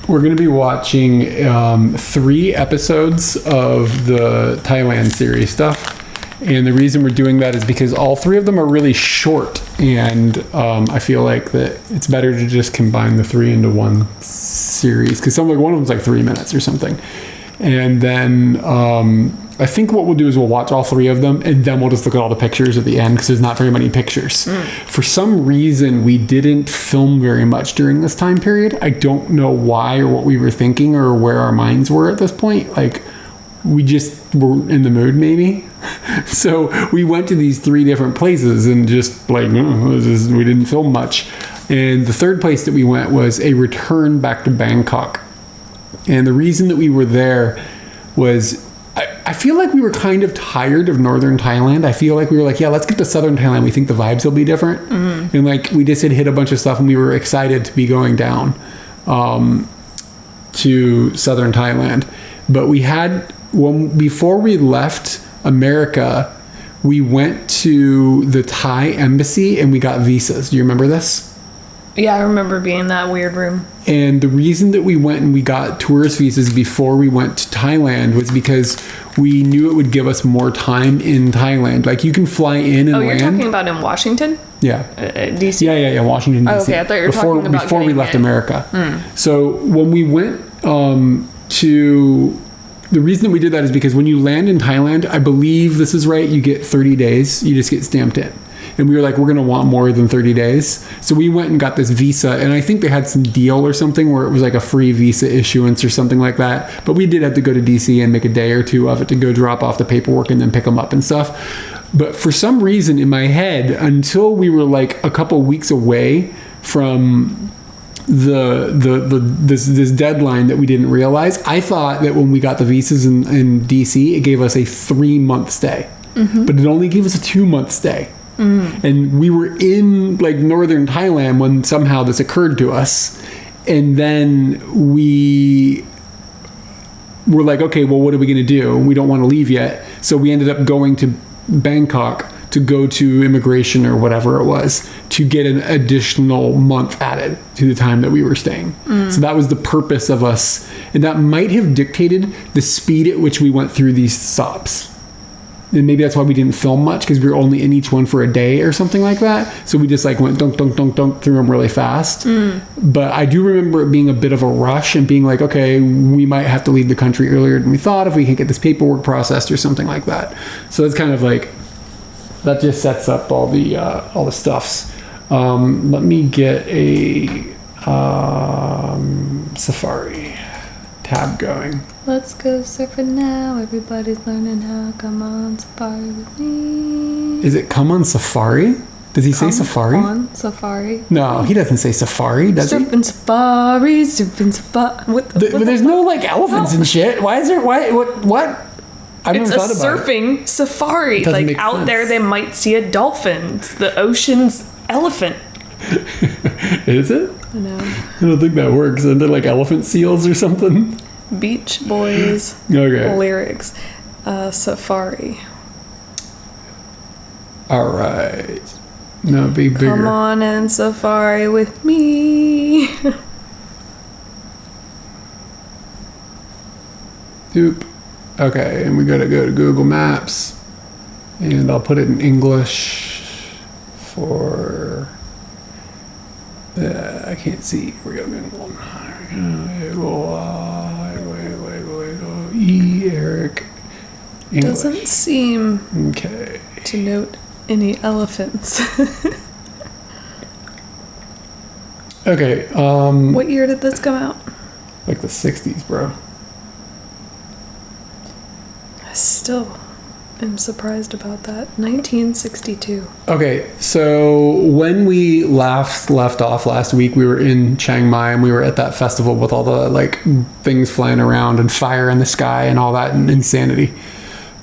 We're going to be watching 3 episodes of the Thailand series stuff. And the reason we're doing that is because all 3 of them are really short. And I feel like that it's better to just combine the 3 into one series. Because one of them's like 3 minutes or something. And then I think what we'll do is we'll watch all 3 of them. And then we'll just look at all the pictures at the end. Because there's not very many pictures. For some reason, we didn't film very much during this time period. I don't know why or what we were thinking or where our minds were at this point. Like, we just were in the mood, maybe. So we went to these 3 different places and just we didn't film much. And the 3rd place that we went was a return back to Bangkok. And the reason that we were there was I feel like we were kind of tired of northern Thailand. I feel like we were like, yeah, let's get to southern Thailand. We think the vibes will be different. Mm-hmm. And like we just had hit a bunch of stuff and we were excited to be going down to southern Thailand. But we had before we left America, we went to the Thai embassy and we got visas. Do you remember this? Yeah, I remember being in that weird room. And the reason that we went and we got tourist visas before we went to Thailand was because we knew it would give us more time in Thailand. Like you can fly in and land. Oh, you're talking about in Washington? Yeah. DC? Yeah, Washington, DC. Oh, okay, I thought you were talking about before we left America. So when we went to... The reason that we did that is because when you land in Thailand, I believe this is right, you get 30 days. You just get stamped in. And we were like, we're going to want more than 30 days. So we went and got this visa. And I think they had some deal or something where it was like a free visa issuance or something like that. But we did have to go to DC and make a day or 2 of it to go drop off the paperwork and then pick them up and stuff. But for some reason in my head, until we were like a couple weeks away from this deadline that we didn't realize, I thought that when we got the visas in DC, it gave us a 3-month stay. Mm-hmm. But it only gave us a 2-month stay. Mm. And we were in like northern Thailand when somehow this occurred to us. And then we were like, okay, well, what are we going to do? We don't want to leave yet. So we ended up going to Bangkok to go to immigration or whatever it was to get an additional month added to the time that we were staying. Mm. So that was the purpose of us. And that might have dictated the speed at which we went through these stops. And maybe that's why we didn't film much, because we were only in each one for a day or something like that. So we just like went dunk through them really fast. Mm. But I do remember it being a bit of a rush and being like, okay, we might have to leave the country earlier than we thought if we can't get this paperwork processed or something like that. So it's kind of like, that just sets up all the stuffs. Let me get a Safari tab going. Let's go surfing now. Everybody's learning how. Come on Safari with me. Is it come on Safari? Does he say Safari? Come on Safari. No, he doesn't say Safari, does he? Surfing Safari. But there's no like elephants and shit. Why is there? What? I've never thought about surfing safari. Like out sense. There, they might see a dolphin. It's the ocean's elephant. Is it? No. I don't think that works. Aren't there like elephant seals or something? Beach Boys. Okay. Lyrics. Safari. All right. No, be bigger. Come on and safari with me. Doop. Okay, and we gotta go to Google Maps, and I'll put it in English for. I can't see. We're gonna go. Eric. English. Doesn't seem okay to note any elephants. Okay. What year did this come out? Like the 60s, bro. Still am surprised about that. 1962. Okay, so when we left off last week, we were in Chiang Mai and we were at that festival with all the like things flying around and fire in the sky and all that insanity.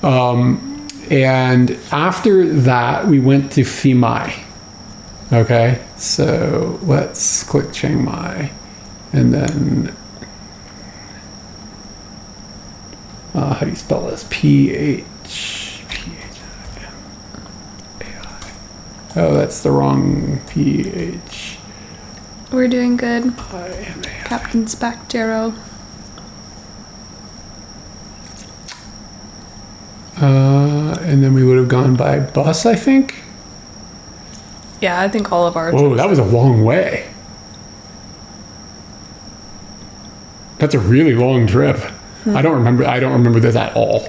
And after that, we went to Phimai. Okay, so let's click Chiang Mai and then how do you spell this? Phimai. Oh, that's the wrong PH. We're doing good. I am AI. Captain Spactero. And then we would have gone by bus, I think. Yeah, I think all of ours. Whoa, that was a long way. That's a really long trip. I don't remember this at all.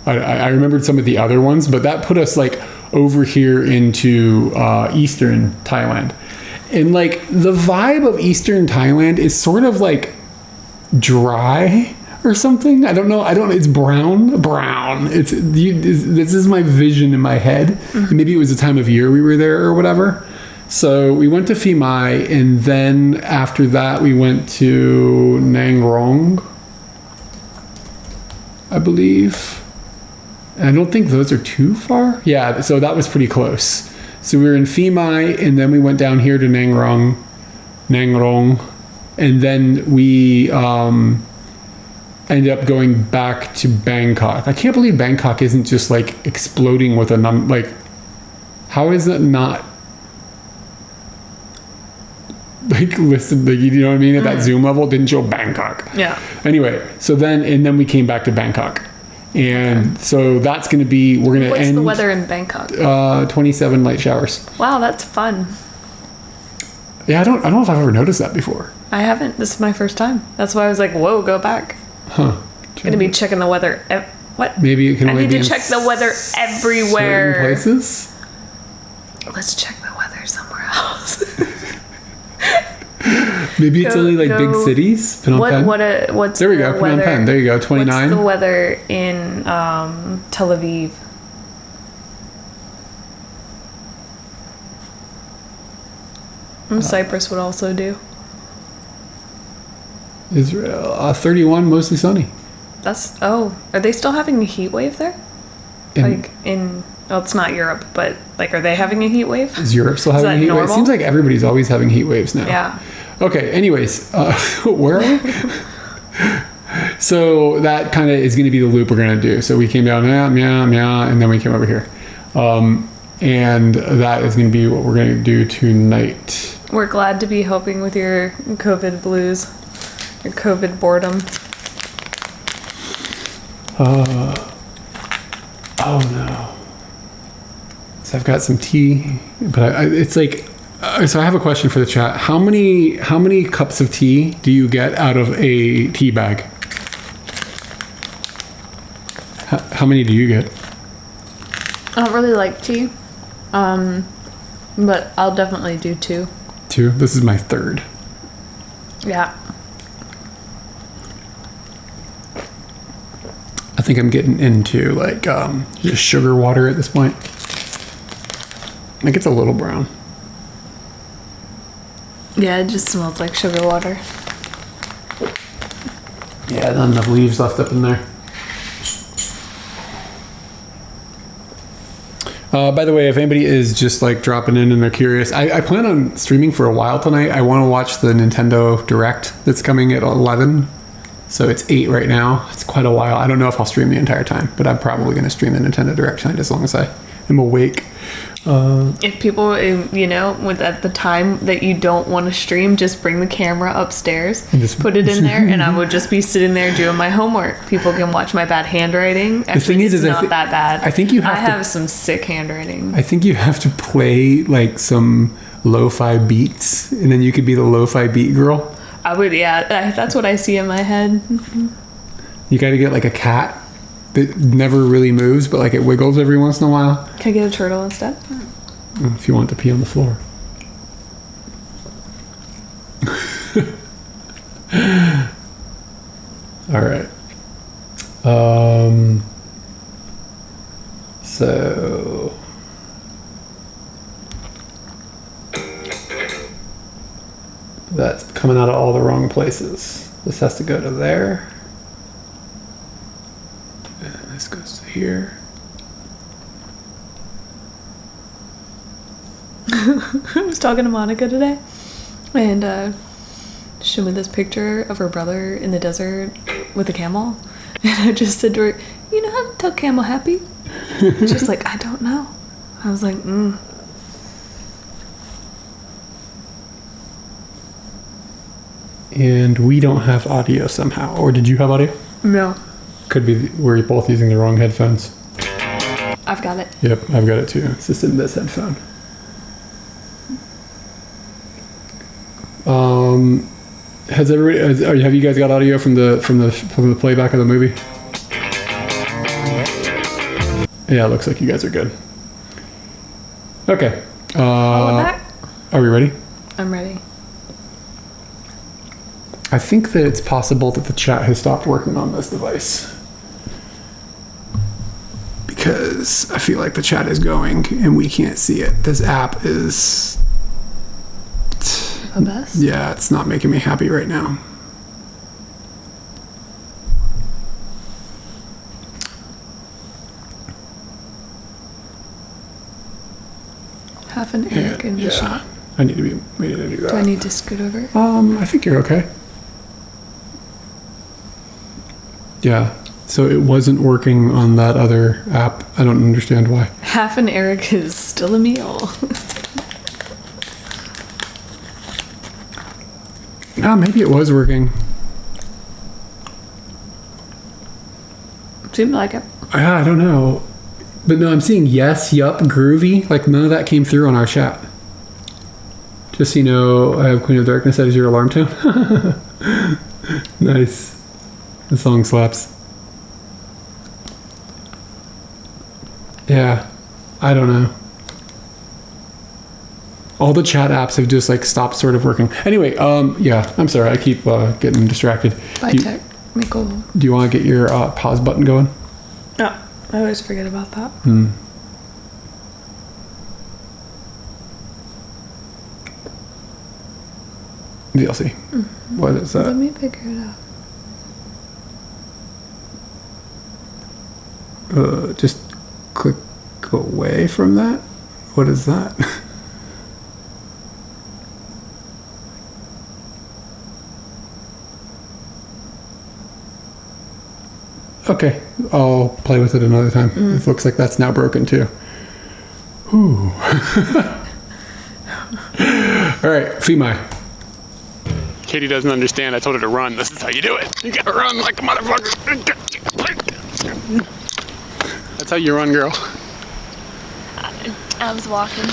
I remembered some of the other ones, but that put us like over here into eastern Thailand. And like the vibe of eastern Thailand is sort of like dry or something. I don't know. It's brown. This is my vision in my head. Mm-hmm. Maybe it was the time of year we were there or whatever. So we went to Phimai, and then after that we went to Nang Rong, I believe. And I don't think those are too far. Yeah, so that was pretty close. So we were in Phimai, and then we went down here to Nang Rong, and then we ended up going back to Bangkok. I can't believe Bangkok isn't just like exploding with like, how is it not like listed, like, you know what I mean, at that zoom level? It didn't show Bangkok. Yeah. Anyway, so then we came back to Bangkok. And so that's going to be, we're going to end. What's the weather in Bangkok? 27 light showers. Wow, that's fun. Yeah, I don't know if I've ever noticed that before. I haven't. This is my first time. That's why I was like, whoa, go back. Huh. Gonna be checking the weather. What? Maybe it can only be I need to check the weather everywhere. Certain places? Let's check the weather somewhere else. Maybe it's only like big cities. Phnom Penh. What's there we go. Phnom Penh. There you go. 29. What's the weather in Tel Aviv? Cyprus would also do. Israel, 31, mostly sunny. Are they still having a heat wave there? It's not Europe, but like, are they having a heat wave? Is Europe still having a heat wave? It seems like everybody's always having heat waves now. Yeah. Okay, anyways, where are we? So that kind of is going to be the loop we're going to do. So we came down, and then we came over here. And that is going to be what we're going to do tonight. We're glad to be helping with your COVID blues, your COVID boredom. Oh no. So I've got some tea, but it's like, so I have a question for the chat. How many cups of tea do you get out of a tea bag? How many do you get? I don't really like tea, but I'll definitely do 2. 2? This is my 3rd. Yeah. I think I'm getting into like just sugar water at this point. Like, it's a little brown. Yeah, it just smells like sugar water. Yeah, not enough leaves left up in there. By the way, if anybody is just like dropping in and they're curious, I plan on streaming for a while tonight. I want to watch the Nintendo Direct that's coming at 11. So it's 8 right now. It's quite a while. I don't know if I'll stream the entire time, but I'm probably going to stream the Nintendo Direct tonight as long as I am awake. If people, at the time that you don't want to stream, just bring the camera upstairs, and just put it in there, and I would just be sitting there doing my homework. People can watch my bad handwriting. Actually, the thing is not that bad. I think I have some sick handwriting. I think you have to play like some lo-fi beats, and then you could be the lo-fi beat girl. I would, yeah. That's what I see in my head. You got to get like a cat that never really moves, but like it wiggles every once in a while. Can I get a turtle instead? If you want to pee on the floor. All right. So that's coming out of all the wrong places. This has to go to there. And this goes to here. I was talking to Monica today, and she showed me this picture of her brother in the desert with a camel, and I just said to her, "You know how to tell camel happy?" She's like, "I don't know." I was like, And we don't have audio somehow. Or did you have audio? No. Could be we're both using the wrong headphones. I've got it. Yep, I've got it too. It's just in this headphone. Have you guys got audio from the playback of the movie? Yeah, it looks like you guys are good. Okay. We're back? Are we ready? I'm ready. I think that it's possible that the chat has stopped working on this device. Because I feel like the chat is going and we can't see it. This app is... The best? Yeah, it's not making me happy right now. Half an Eric in the shot. We need to do that. Do I need to scoot over? I think you're okay. Yeah. So it wasn't working on that other app. I don't understand why. Half an Eric is still a meal. Maybe it was working. Seemed like it. I don't know. But no, I'm seeing yes, yup, groovy. Like none of that came through on our chat. Just so you know, I have Queen of Darkness as your alarm tone. Nice. The song slaps. Yeah. I don't know. All the chat apps have just like stopped sort of working. Anyway, yeah, I'm sorry. I keep getting distracted. Bye, technical. Do you want to get your pause button going? No, I always forget about that. VLC. What is that? Let me figure it out. Just click away from that. What is that? Okay, I'll play with it another time. It looks like that's now broken too. Whew. All right, Phimai. Katie doesn't understand. I told her to run. This is how you do it. You gotta run like a motherfucker. That's how you run, girl. I was walking.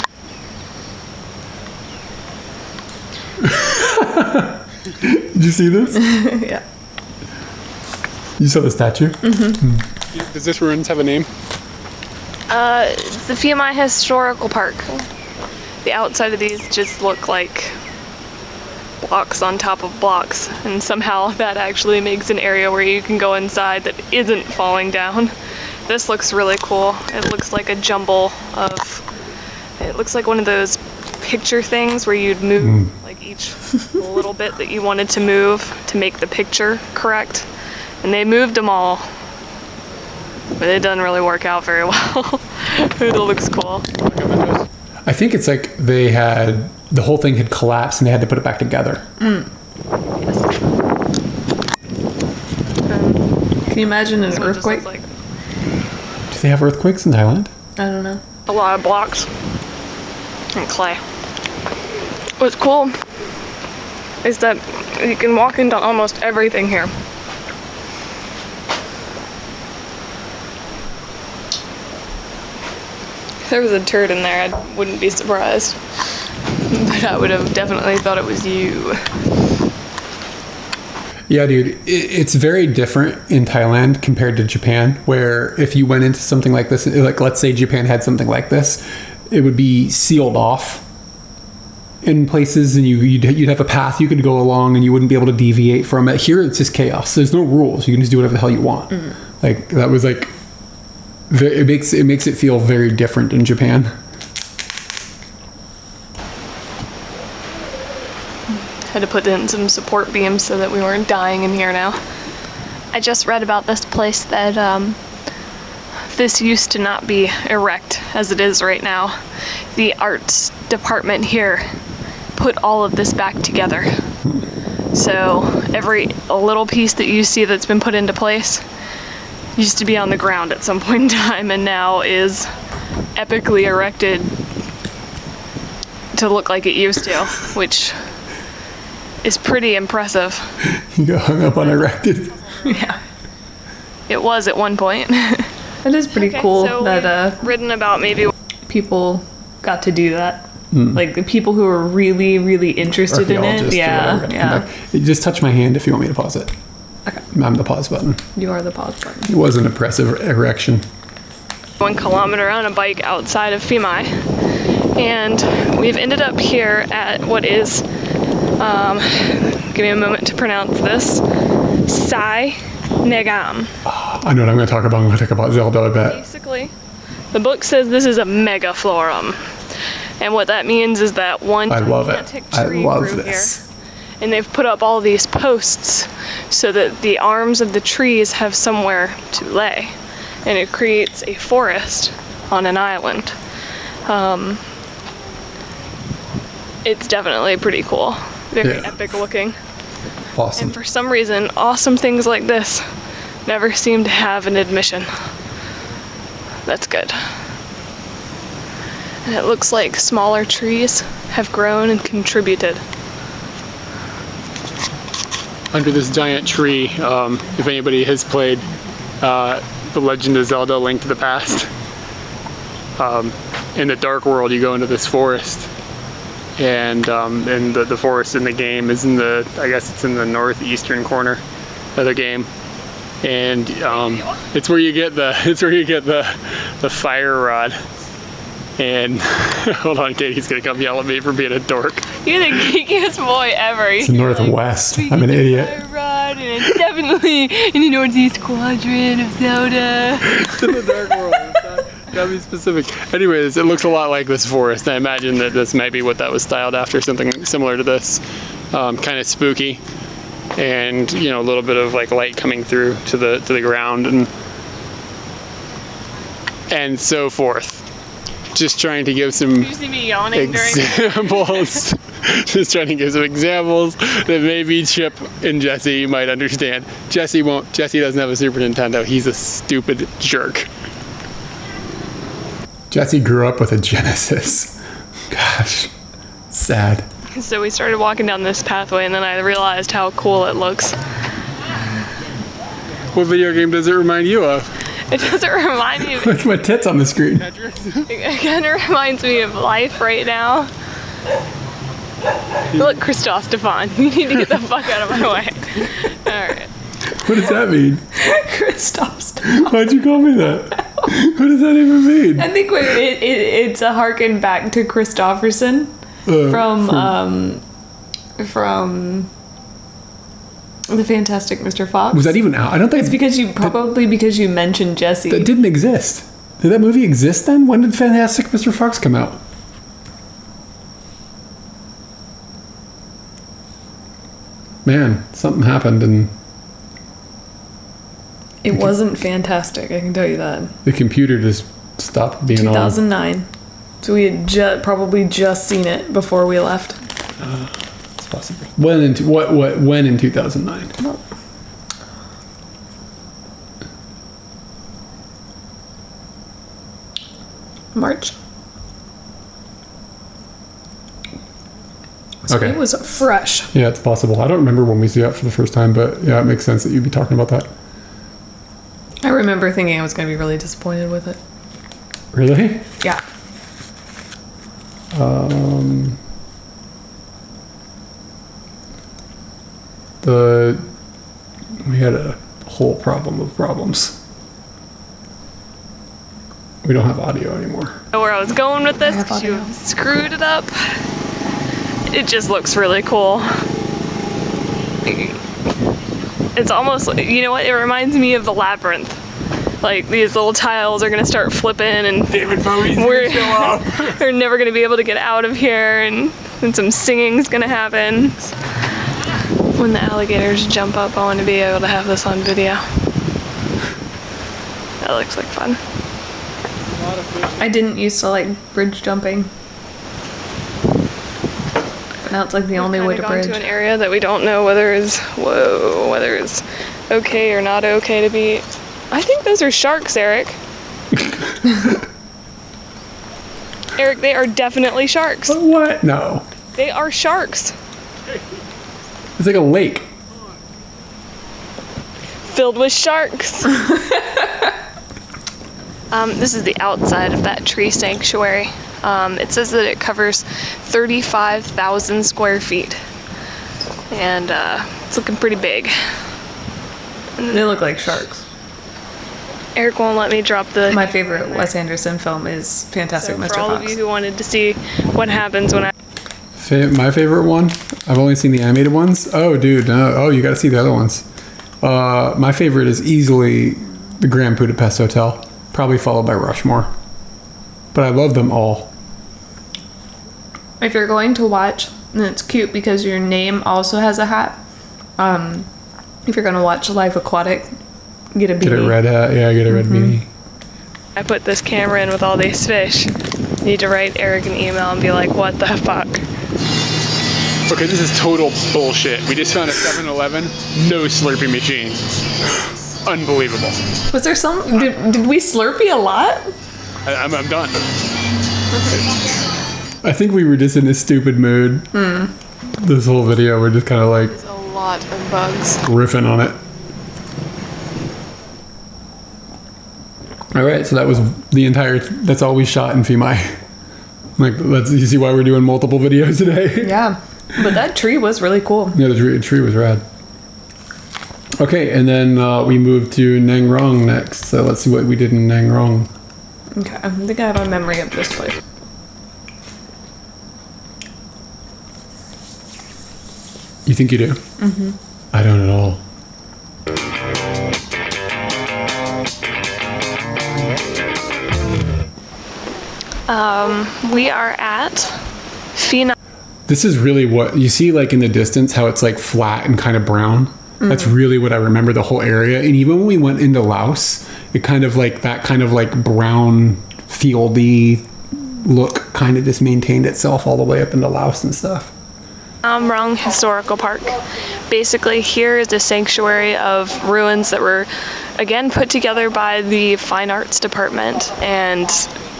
Did you see this? Yeah. You saw the statue? Does this ruins have a name? It's the Phimai Historical Park. The outside of these just look like blocks on top of blocks, and somehow that actually makes an area where you can go inside that isn't falling down. This looks really cool. It looks like a jumble of... It looks like one of those picture things where you'd move like each little bit that you wanted to move to make the picture correct. And they moved them all, but it doesn't really work out very well. It looks cool. I think it's like they had, the whole thing had collapsed and they had to put it back together. Yes. Can you imagine an That's what it just earthquake? looks like. Do they have earthquakes in Thailand? I don't know. A lot of blocks and clay. What's cool is that you can walk into almost everything here. If there was a turd in there, I wouldn't be surprised. But I would have definitely thought it was you. Yeah, dude, it's very different in Thailand compared to Japan, where if you went into something like this, like let's say Japan had something like this, it would be sealed off in places, and you'd have a path you could go along, and you wouldn't be able to deviate from it. Here, it's just chaos. There's no rules. You can just do whatever the hell you want. Like that was like, it makes it feel very different in Japan. Had to put in some support beams so that we weren't dying in here now. I just read about this place that this used to not be erect as it is right now. The arts department here put all of this back together. So a little piece that you see that's been put into place used to be on the ground at some point in time and now is epically erected to look like it used to, which is pretty impressive. You got hung up on erected. Yeah. It was at one point. That is pretty cool so that written about maybe people got to do that. Like the people who are really, really interested in it. Archaeologist or Yeah. whatever. Yeah. You just touch my hand if you want me to pause it. Okay. I'm the pause button. You are the pause button. It was an impressive erection. 1 kilometer on a bike outside of Phimai. And we've ended up here at what is, give me a moment to pronounce this, Sai Negam. I know what I'm going to talk about. I'm going to talk about Zelda, I bet. Basically, the book says this is a megaflorum. And what that means is that one I love it. gigantic I tree love grew this. here. And they've put up all these posts so that the arms of the trees have somewhere to lay. And it creates a forest on an island. It's definitely pretty cool. Very epic looking. Awesome. And for some reason, awesome things like this never seem to have an admission. That's good. And it looks like smaller trees have grown and contributed. Under this giant tree, if anybody has played The Legend of Zelda: Link to the Past, in the Dark World you go into this forest, and the forest in the game is in the, I guess it's in the northeastern corner of the game, and it's where you get the fire rod. And hold on, Katie's gonna come yell at me for being a dork. You're the geekiest boy ever. It's the Northwest. I'm an idiot. Rod, and it's definitely in the northeast quadrant of Zelda. It's in the Dark World. Gotta be specific. Anyways, it looks a lot like this forest. I imagine that this may be what that was styled after, something similar to this. Kind of spooky, and you know, a little bit of like light coming through to the ground and so forth. Just trying to give some You see me yawning during examples. Just trying to give some examples that maybe Chip and Jesse might understand. Jesse won't. Jesse doesn't have a Super Nintendo. He's a stupid jerk. Jesse grew up with a Genesis. Gosh, sad. So we started walking down this pathway, and then I realized how cool it looks. What video game does it remind you of? It doesn't remind me of What's my tits on the screen? it kind of reminds me of life right now. Look, Christophe Stefan, you need to get the fuck out of my way. Alright. What does that mean? Christoph. Why'd you call me that? What does that even mean? I think it's a harken back to Christofferson from The Fantastic Mr. Fox. Was that even out? I don't think It's because you mentioned Jesse. that didn't exist. Did that movie exist then? When did Fantastic Mr. Fox come out? Man, something happened and It wasn't fantastic, I can tell you that. the computer just stopped being on. 2009. So we had probably just seen it before we left. It's possible. When in 2009? March. So Okay. it was fresh. Yeah, it's possible. I don't remember when we saw it for the first time, but yeah, it makes sense that you'd be talking about that. I remember thinking I was going to be really disappointed with it. Really? Yeah. We had a whole problem of problems. We don't have audio anymore. Where I was going with this, have 'cause you audio. screwed it up. It just looks really cool. It's almost like, you know what, it reminds me of the Labyrinth. Like, these little tiles are gonna start flipping, and David Bowie's we're never gonna be able to get out of here, and some singing's gonna happen. When the alligators jump up, I want to be able to have this on video. That looks like fun. I didn't used to like bridge jumping. But now it's like the only way to Gone bridge. to an area that we don't know whether is okay or not okay to be. I think those are sharks, Eric. Eric, they are definitely sharks. What? No. They are sharks. It's like a lake. Filled with sharks. This is the outside of that tree sanctuary. It says that it covers 35,000 square feet. And it's looking pretty big. They look like sharks. Eric won't let me drop the... My favorite Wes Anderson film is Fantastic Mr. For all Fox. of you who wanted to see what happens when I... My favorite one? I've only seen the animated ones. Oh, dude. No. Oh, you got to see the other ones. My favorite is easily the Grand Budapest Hotel. Probably followed by Rushmore. But I love them all. If you're going to watch, and it's cute because your name also has a hat. If you're going to watch Live Aquatic, get a beanie. Get a red hat. Yeah, get a red beanie. I put this camera in with all these fish. Need to write Eric an email and be like, what the fuck? Okay, this is total bullshit. We just found a 7-Eleven, no Slurpee machine. Unbelievable. Was there some... Did we Slurpee a lot? I'm done. I think we were just in a stupid mood. This whole video, we're just kind of like... There's a lot of bugs. Riffing on it. All right, so that was the entire... That's all we shot in Phimai. Like, you see why we're doing multiple videos today? Yeah. But that tree was really cool. Yeah, the tree was rad. Okay, and then we moved to Nang Rong next. So let's see what we did in Nang Rong. Okay, I think I have a memory of this place. You think you do? Mm-hmm. I don't at all. We are at Phimai. This is really what you see, like in the distance, how it's like flat and kind of brown. That's really what I remember the whole area. And even when we went into Laos, it kind of like that kind of like brown fieldy look kind of just maintained itself all the way up into Laos and stuff. Rong Historical Park. Basically, here is a sanctuary of ruins that were, again, put together by the Fine Arts Department. And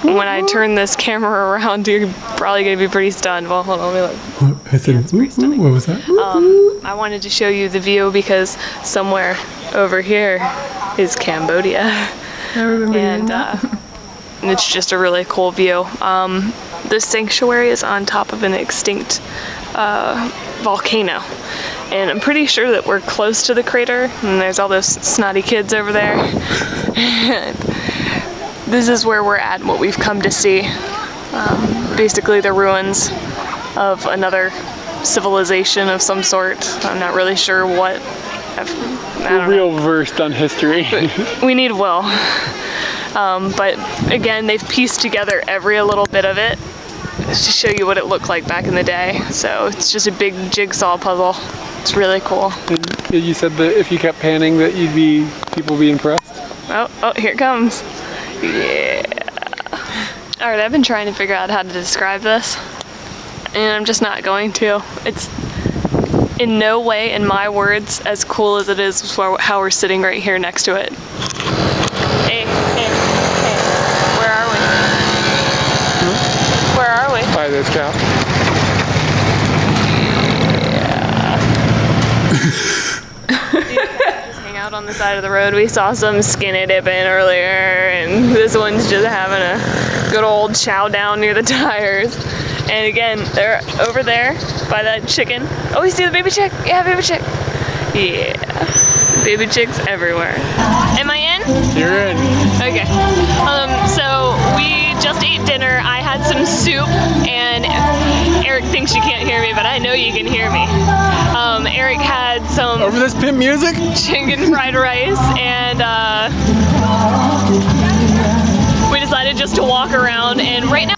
when I turn this camera around, you're probably going to be pretty stunned. Well, hold on, let me look. I said, what was that? I wanted to show you the view because somewhere over here is Cambodia. I remember And it's just a really cool view. This sanctuary is on top of an extinct volcano. And I'm pretty sure that we're close to the crater, and there's all those snotty kids over there. And this is where we're at and what we've come to see. Basically the ruins of another civilization of some sort. I'm not really sure what. We're real versed on history. We need Will. But again, they've pieced together every little bit of it to show you what it looked like back in the day. So it's just a big jigsaw puzzle. It's really cool. And you said that if you kept panning that people be impressed? Oh, here it comes. Yeah. Alright, I've been trying to figure out how to describe this, and I'm just not going to. It's in no way, in my words, as cool as it is how we're sitting right here next to it. Hey, where are we? Where are we? By this cow. Just hang out on the side of the road. We saw some skinny dipping earlier, and this one's just having a good old chow down near the tires. And again, they're over there by that chicken. Oh, you see the baby chick? Yeah, baby chick. Yeah. Baby chicks everywhere. Am I in? You're in. Okay. So we just ate dinner. I had some soup, and Eric thinks you can't hear me, but I know you can hear me. Eric had some Over this pimp music? chicken fried rice, and we decided just to walk around, and right now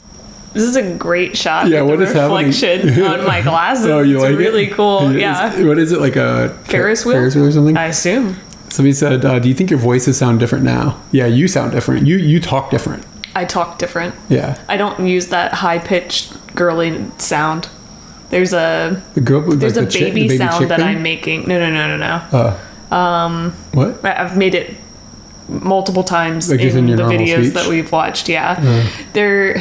This is a great shot. Yeah, with what the is happening? reflection on my glasses. Oh, you it's like really it? cool. Yeah. What is it, like a Ferris wheel? Ferris wheel or something? I assume. Somebody said, do you think your voices sound different now? Yeah, you sound different. You talk different. I talk different. Yeah. I don't use that high-pitched girly sound. There's a There's a baby sound that I'm making. No. What? I've made it multiple times Like just in in your the normal videos speech? that we've watched. Yeah, they're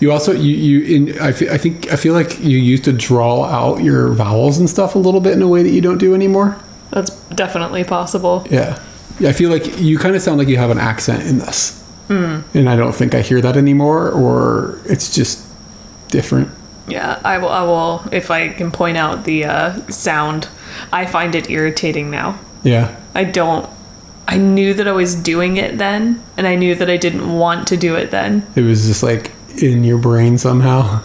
You also I feel like you used to draw out your vowels and stuff a little bit in a way that you don't do anymore. that's definitely possible. Yeah. I feel like you kind of sound like you have an accent in this. And I don't think I hear that anymore, or it's just different. Yeah, I will. If I can point out the sound, I find it irritating now. Yeah. I knew that I was doing it then, and I knew that I didn't want to do it then. It was just like in your brain somehow.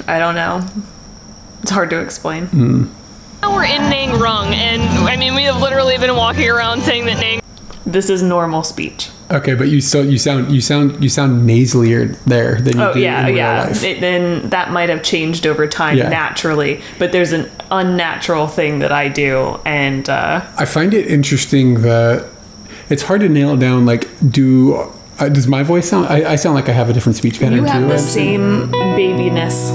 I don't know. It's hard to explain. Now we're in Nang Rung, and I mean, we have literally been walking around saying that Nang. This is normal speech. Okay, but you sound nasalier there than you do in real life. Then that might have changed over time naturally, but there's an unnatural thing that I do, and I find it interesting that it's hard to nail down. Like, does my voice sound? I sound like I have a different speech pattern you have too. the same babiness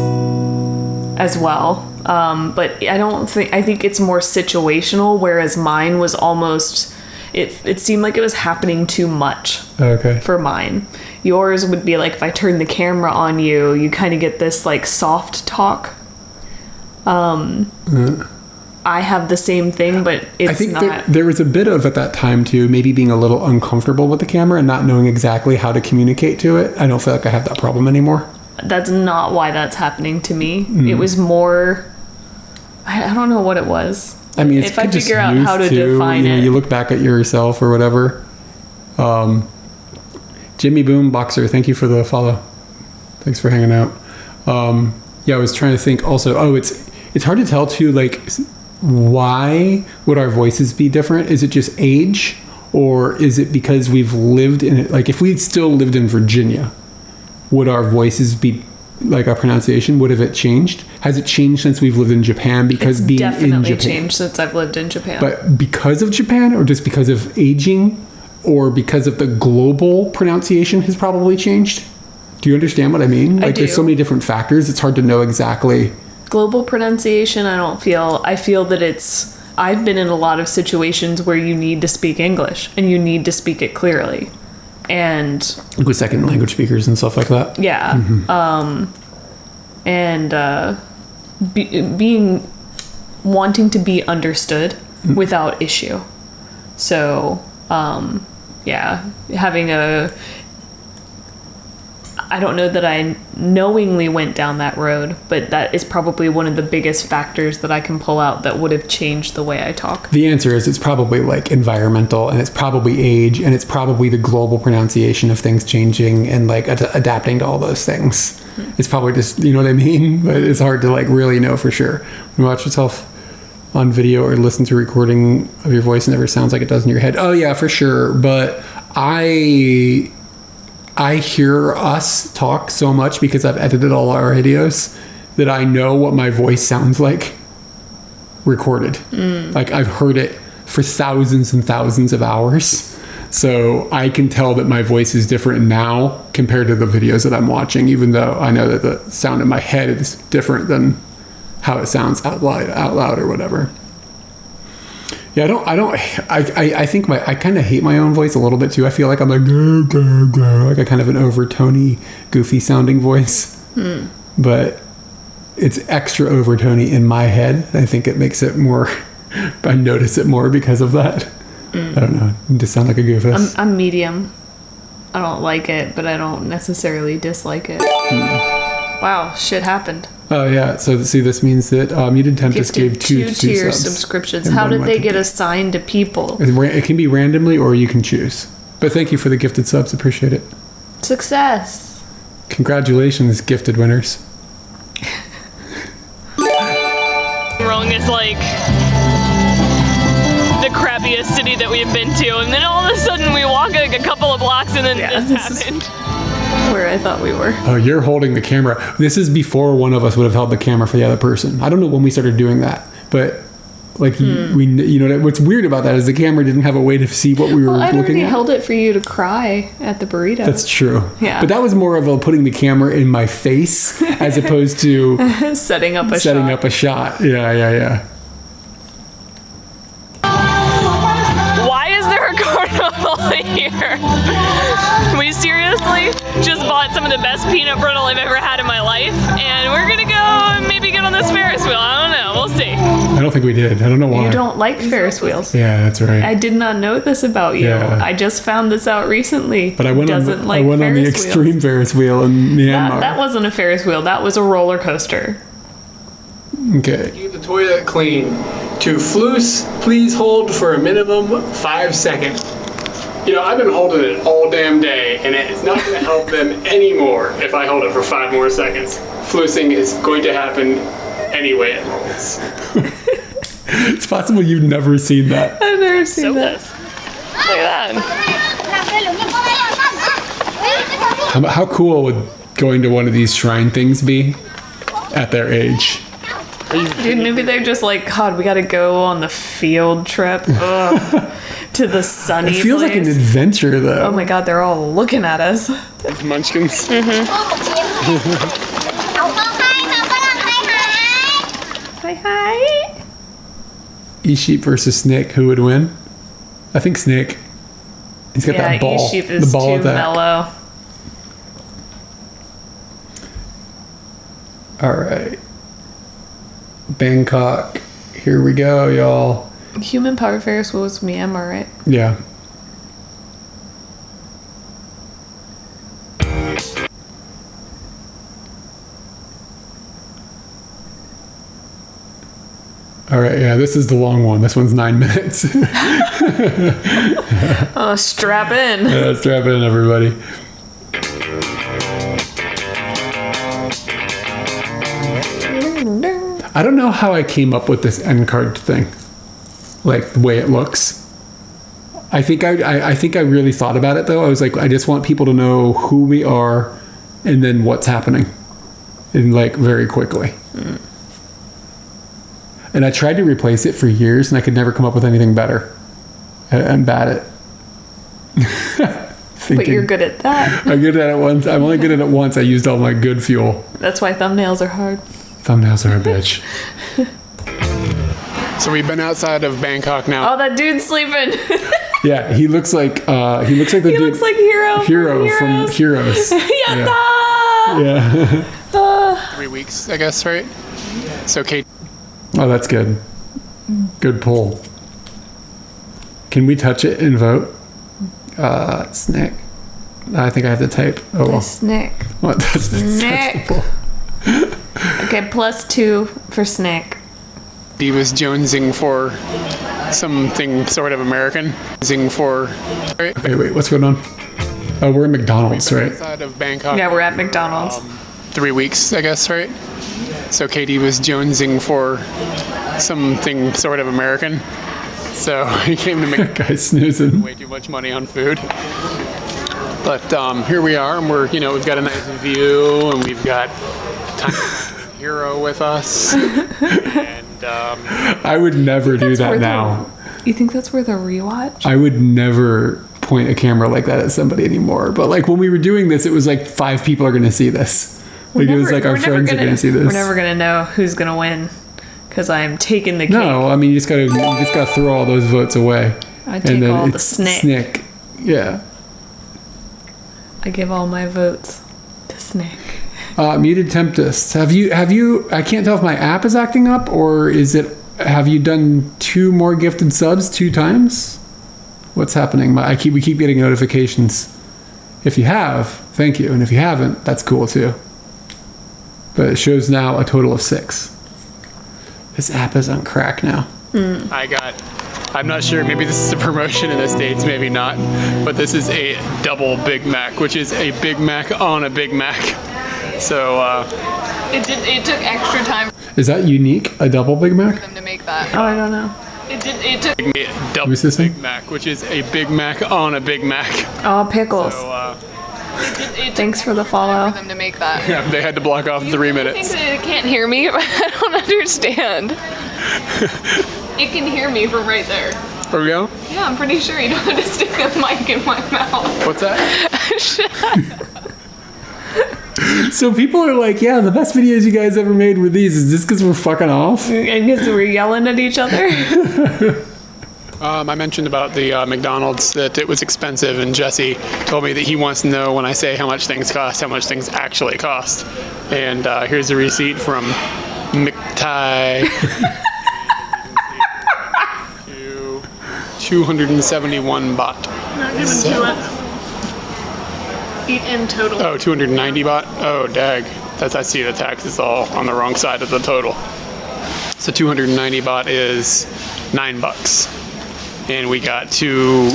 as well, but I think it's more situational, whereas mine was almost. It seemed like it was happening too much for mine. Yours would be like if I turn the camera on you, you kind of get this like soft talk. I have the same thing, but it's I think not. there was a bit of at that time too, maybe being a little uncomfortable with the camera and not knowing exactly how to communicate to it. I don't feel like I have that problem anymore. That's not why that's happening to me. It was more. I don't know what it was. I mean, if I figure out how to define it, you look back at yourself or whatever. Jimmy Boom Boxer, thank you for the follow. Thanks for hanging out. I was trying to think also. Oh, it's hard to tell too. Like, why would our voices be different? Is it just age, or is it because we've lived in it? Like, if we'd still lived in Virginia, would our voices be? Like our pronunciation, would have it changed? Has it changed since we've lived in Japan? Because it's being in definitely Japan, changed since I've lived in Japan. but because of Japan, or just because of aging, or because of the global pronunciation has probably changed. Do you understand what I mean? Like, there's so many different factors. It's hard to know exactly. Global pronunciation, I feel that I've been in a lot of situations where you need to speak English and you need to speak it clearly. And With second language speakers and stuff like that. yeah. Being wanting to be understood without issue. So, having I don't know that I knowingly went down that road, but that is probably one of the biggest factors that I can pull out that would have changed the way I talk. The answer is it's probably like environmental, and it's probably age, and it's probably the global pronunciation of things changing and like adapting to all those things. It's probably just, you know what I mean? But it's hard to like really know for sure. When you watch yourself on video or listen to a recording of your voice, it never sounds like it does in your head. Oh yeah, for sure. But I hear us talk so much because I've edited all our videos that I know what my voice sounds like recorded. Like, I've heard it for thousands and thousands of hours. So I can tell that my voice is different now compared to the videos that I'm watching, even though I know that the sound in my head is different than how it sounds out loud or whatever. Yeah, I think I kind of hate my own voice a little bit too. I feel like I'm like, like a kind of an overtony, goofy sounding voice. But it's extra overtony in my head. I think it makes it more, I notice it more because of that. I don't know. You just sound like a goofus. I'm medium. I don't like it, but I don't necessarily dislike it. Wow, shit happened. Oh yeah, so see, this means that Muted Tempest gave two tier subs, subscriptions. How did they get assigned to people? It can be randomly, or you can choose. But thank you for the gifted subs. Appreciate it. Success. Congratulations, gifted winners. Rong is like the crappiest city that we've been to, and then all of a sudden we walk like a couple of blocks and then this happened. Where I thought we were. Oh, you're holding the camera. This is before one of us would have held the camera for the other person. I don't know when we started doing that, but like we, you know, what's weird about that is the camera didn't have a way to see what we were I'd looking already at. held it for you to cry at the burrito. That's true. Yeah. But that was more of a putting the camera in my face as opposed to setting up a shot. Yeah. Why is there a carnival here. We seriously just bought some of the best peanut brittle I've ever had in my life, and we're gonna go and maybe get on this Ferris wheel. I don't know. We'll see. I don't think we did. I don't know why. You don't like Ferris wheels. Yeah, that's right. I did not know this about you. Yeah. I just found this out recently. But I went on Doesn't the, like I went on the Ferris extreme wheels. Ferris wheel in Myanmar. That wasn't a Ferris wheel. That was a roller coaster. Okay. Keep the toilet clean. To floose, please hold for a minimum 5 seconds. You know, I've been holding it all damn day, and it's not going to help them anymore if I hold it for 5 more seconds. Floosing is going to happen anyway it rolls. It's possible you've never seen that. I've never seen that. Look at that. How cool would going to one of these shrine things be at their age? Dude, maybe they're just like, God, we gotta go on the field trip ugh, to the sunny It feels like an place. adventure, though. Oh my God, they're all looking at us. These munchkins. Hi. E-sheep versus snake. Who would win? I think snake. He's got Yeah, that ball. E-sheep is the ball too attack. mellow. All right. Bangkok. Here we go, y'all. Human power Ferris wheel was Myanmar, right? Yeah. All right, yeah, this is the long one. This one's 9 minutes. Strap in. Yeah, strap in, everybody. I don't know how I came up with this end card thing, like the way it looks. I think I really thought about it though. I was like, I just want people to know who we are, and then what's happening, and like very quickly. And I tried to replace it for years, and I could never come up with anything better. I'm bad at. But you're good at that. I'm good at it once. I'm only good at it once. I used all my good fuel. That's why thumbnails are hard. Thumbnails are a bitch. So we've been outside of Bangkok now. Oh, that dude's sleeping. Yeah, he looks like the He dude. looks like Hero From Heroes. Yatta! Yeah. 3 weeks, I guess, right? So Kate. Oh, that's good. Good pull. Can we touch it and vote? Snack. I think I have to type. Oh well. Snack. What? That's Snack. Okay, +2 for snack. He was jonesing for something sort of American. Jonesing for. Right? Wait, what's going on? Oh, we're in McDonald's, right? Outside of Bangkok. Yeah, we're at McDonald's. 3 weeks, I guess, right? So Katie was jonesing for something sort of American. So he came to make Guy snoozing. way too much money on food. But here we are, and we've got a nice view, and we've got Hero with us. And I would never do That's that worth now. You think that's worth a rewatch? I would never point a camera like that at somebody anymore. But like when we were doing this, it was like 5 people are going to see this. Like it was like our friends are going to see this. We're never gonna know who's gonna win because I'm taking the cake. No, I mean you just gotta throw all those votes away. I take all the snack. Snack. Yeah. I give all my votes to snack. Muted Tempest. Have you? I can't tell if my app is acting up or is it? Have you done 2 more gifted subs 2 times? What's happening? We keep getting notifications. If you have, thank you, and if you haven't, that's cool too. But it shows now a total of 6. This app is on crack now. I'm not sure, maybe this is a promotion in the States, maybe not, but this is a double Big Mac, which is a Big Mac on a Big Mac. So, It took extra time Is that unique? A double Big Mac? for them to make that. Oh, I don't know. It took a double Who's this Big thing? Mac, which is a Big Mac on a Big Mac. Oh, pickles. So, Thanks for the follow. for them to make that. yeah, they had to block off 3 minutes. It can't hear me? I don't understand. It can hear me from right there. Here we go. Yeah, I'm pretty sure you don't have to stick a mic in my mouth. What's that? So people are like, yeah, the best videos you guys ever made were these. Is this because we're fucking off? I guess we're yelling at each other. I mentioned about the McDonald's that it was expensive, and Jesse told me that he wants to know when I say how much things cost, how much things actually cost. And here's a receipt from McThai. 271 baht. Not given to it. Eat in total. Oh, 290 baht? Oh, dag. I see the tax is all on the wrong side of the total. So 290 baht is $9. And we got two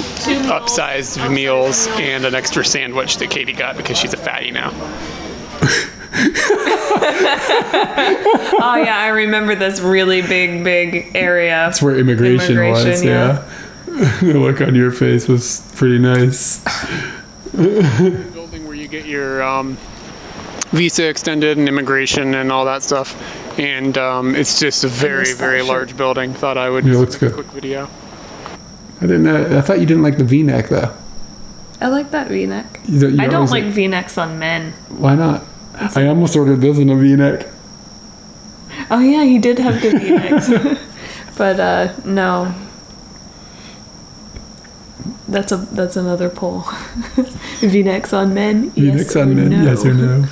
upsized meals and an extra sandwich that Katie got because she's a fatty now. Oh yeah, I remember this really big area. That's where immigration was, yeah. The look on your face was pretty nice. Building where you get your visa extended and immigration and all that stuff. And it's just a very large building. Thought I would looks make good. a quick video. I didn't know. I thought you didn't like the V-neck though. I like that V-neck. You I don't always like V-necks on men. Why not? I almost ordered this in a V-neck. Oh yeah, he did have good V-necks. But no. That's another poll. V-necks on men? V-necks on men, no? yes or no?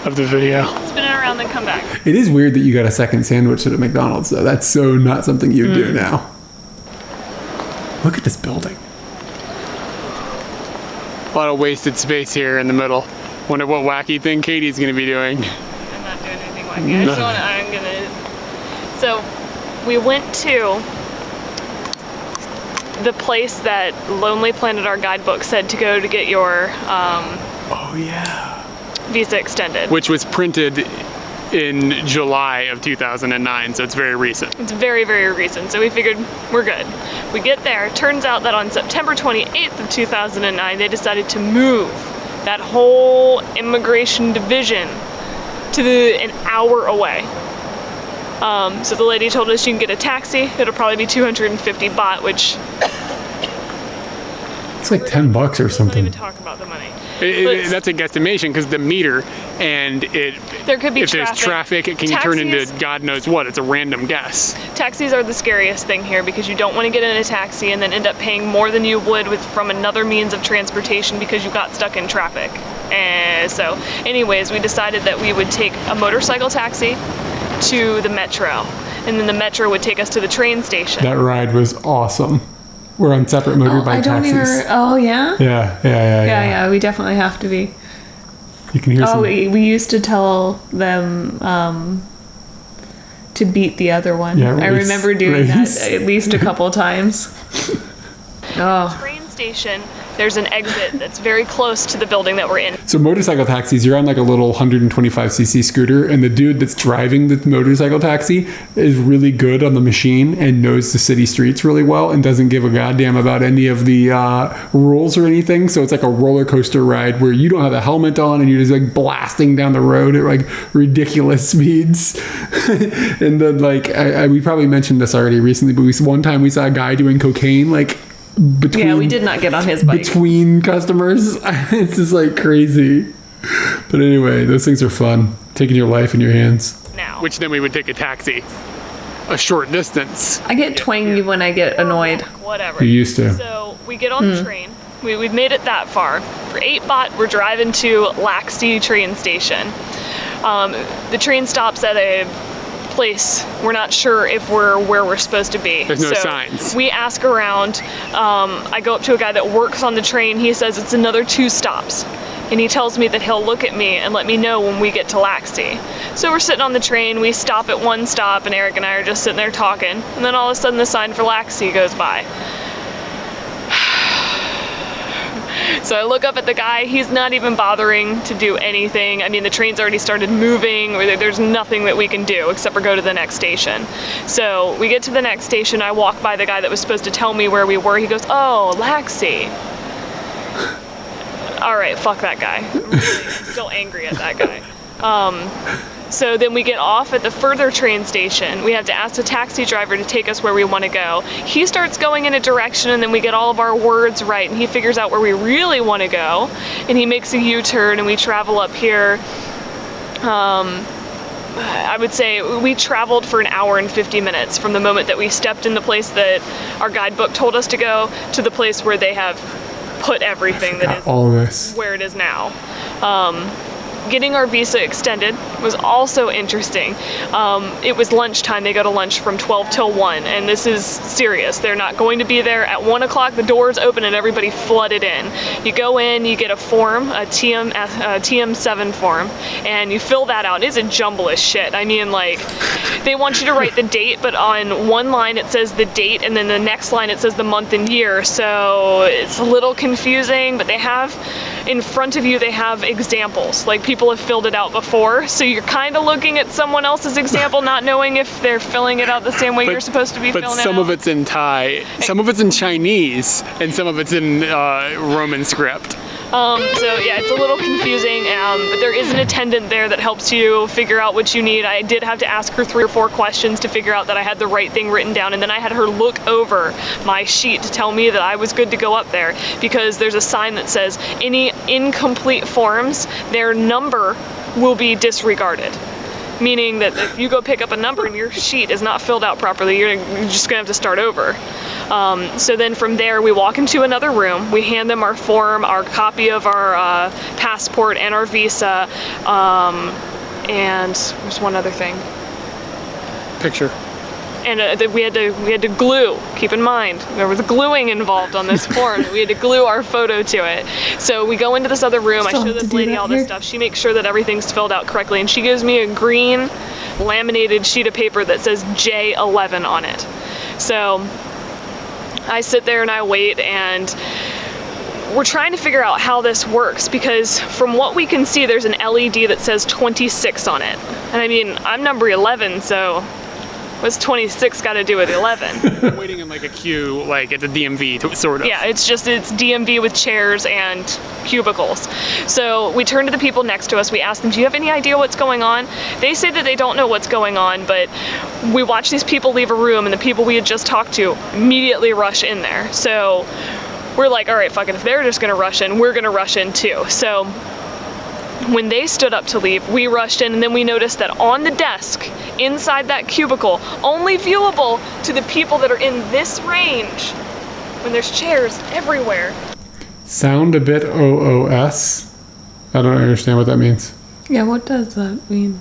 Of the video. Spin it around, then come back. It is weird that you got a second sandwich at a McDonald's though. That's so not something you do now. Look at this building. A lot of wasted space here in the middle. Wonder what wacky thing Katie's gonna be doing. I'm not doing anything wacky. So, we went to the place that Lonely Planet, our guidebook, said to go to get your Oh yeah. visa extended. Which was printed in July of 2009, so it's very recent. It's very recent, so we figured we're good. We get there, turns out that on September 28th of 2009, they decided to move that whole immigration division to an hour away. So the lady told us you can get a taxi. It'll probably be 250 baht, which... It's like $10 or Don't something. even talk about the money. That's a guesstimation because the meter and There could be if there's traffic, it can turn into God knows what. It's a random guess. Taxis are the scariest thing here because you don't want to get in a taxi and then end up paying more than you would from another means of transportation because you got stuck in traffic. And so, anyways, we decided that we would take a motorcycle taxi to the metro, and then the metro would take us to the train station. That ride was awesome. We're on separate motorbike taxis. Oh yeah? Yeah. We definitely have to be. You can hear some. We used to tell them to beat the other one. Yeah, I remember doing that at least a couple times. Train station, there's an exit that's very close to the building that we're in. So motorcycle taxis, you're on like a little 125cc scooter, and the dude that's driving the motorcycle taxi is really good on the machine and knows the city streets really well and doesn't give a goddamn about any of the rules or anything. So it's like a roller coaster ride where you don't have a helmet on and you're just like blasting down the road at like ridiculous speeds. And then like we probably mentioned this already recently, but one time we saw a guy doing cocaine like between, we did not get on his bike. Between customers. It's just like crazy. But anyway, those things are fun. Taking your life in your hands. Now. Which then we would take a taxi a short distance. I get twangy when I get annoyed. Whatever. You used to. So we get on the train. We've made it that far. For 8 baht, we're driving to Laxi train station. The train stops at a place. We're not sure if we're where we're supposed to be. There's no signs. We ask around. I go up to a guy that works on the train. He says it's another 2 stops. And he tells me that he'll look at me and let me know when we get to Laxi. So we're sitting on the train, we stop at one stop, and Eric and I are just sitting there talking. And then all of a sudden the sign for Laxi goes by. So I look up at the guy, he's not even bothering to do anything. I mean, the train's already started moving, or there's nothing that we can do except for go to the next station. So we get to the next station, I walk by the guy that was supposed to tell me where we were. He goes, "Oh, Laxi." All right, fuck that guy. I'm really still angry at that guy. So then we get off at the further train station. We have to ask the taxi driver to take us where we want to go. He starts going in a direction, and then we get all of our words right, and he figures out where we really want to go, and he makes a U-turn, and we travel up here. I would say we traveled for an hour and 50 minutes from the moment that we stepped in the place that our guidebook told us to go to the place where they have put everything that is all of this. where it is now. Getting our visa extended was also interesting. It was lunchtime. They go to lunch from 12 till 1, and this is serious. They're not going to be there at 1 o'clock. The doors open and everybody flooded in. You go in, you get a form, a TM7 form, and you fill that out. It's a jumble as shit. I mean, like, they want you to write the date, but on one line it says the date, and then the next line it says the month and year, so it's a little confusing, but they have, in front of you, they have examples. Like, people have filled it out before, so you're kind of looking at someone else's example, not knowing if they're filling it out the same way you're supposed to be filling it out. But some of it's in Thai, some of it's in Chinese, and some of it's in Roman script. So yeah, it's a little confusing, but there is an attendant there that helps you figure out what you need. I did have to ask her 3 or 4 questions to figure out that I had the right thing written down, and then I had her look over my sheet to tell me that I was good to go up there, because there's a sign that says any incomplete forms, their number will be disregarded. Meaning that if you go pick up a number and your sheet is not filled out properly, you're just gonna have to start over. So then from there, we walk into another room. We hand them our form, our copy of our passport and our visa, and there's one other thing. Picture. And we had to glue. Keep in mind, there was gluing involved on this form. We had to glue our photo to it. So we go into this other room. I show this lady all this stuff. She makes sure that everything's filled out correctly, and she gives me a green laminated sheet of paper that says J11 on it. So I sit there and I wait, and we're trying to figure out how this works, because from what we can see, there's an LED that says 26 on it. And I mean, I'm number 11, so what's 26 got to do with 11? Waiting in like a queue, like at the DMV, sort of. Yeah, it's DMV with chairs and cubicles. So we turn to the people next to us. We ask them, do you have any idea what's going on? They say that they don't know what's going on, but we watch these people leave a room, and the people we had just talked to immediately rush in there. So we're like, all right, fuck it. If they're just going to rush in, we're going to rush in too. So when they stood up to leave, we rushed in, and then we noticed that on the desk inside that cubicle, only viewable to the people that are in this range, when there's chairs everywhere. Sound a bit OOS. I don't understand what that means. Yeah, what does that mean?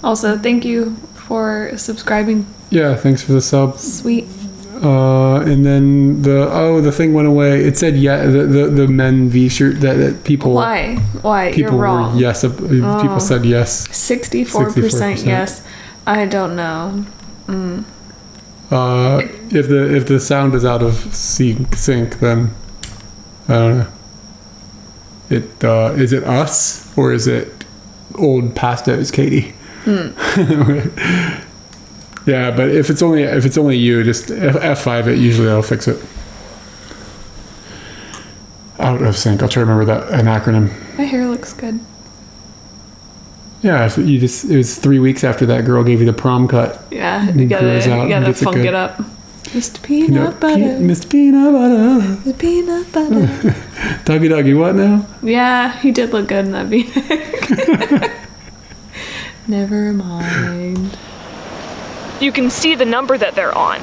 Also, thank you for subscribing. Yeah, thanks for the sub. Sweet. And then the thing went away. It said the men V shirt that people. Why? People You're wrong. were yes. People said yes. 64% yes. I don't know. If the sound is out of sync, then I don't know. Is it us or is it old pastos, Katie? Yeah, but if it's only you, just F5 it. Usually that'll fix it. Out of sync. I'll try to remember an acronym. My hair looks good. Yeah, it was 3 weeks after that girl gave you the prom cut. Yeah, you gotta funk it up. Mr. Peanut Butter. Mr. Peanut Butter. Mr. Peanut Butter. Doggy, what now? Yeah, he did look good in that V-neck. Never mind. You can see the number that they're on.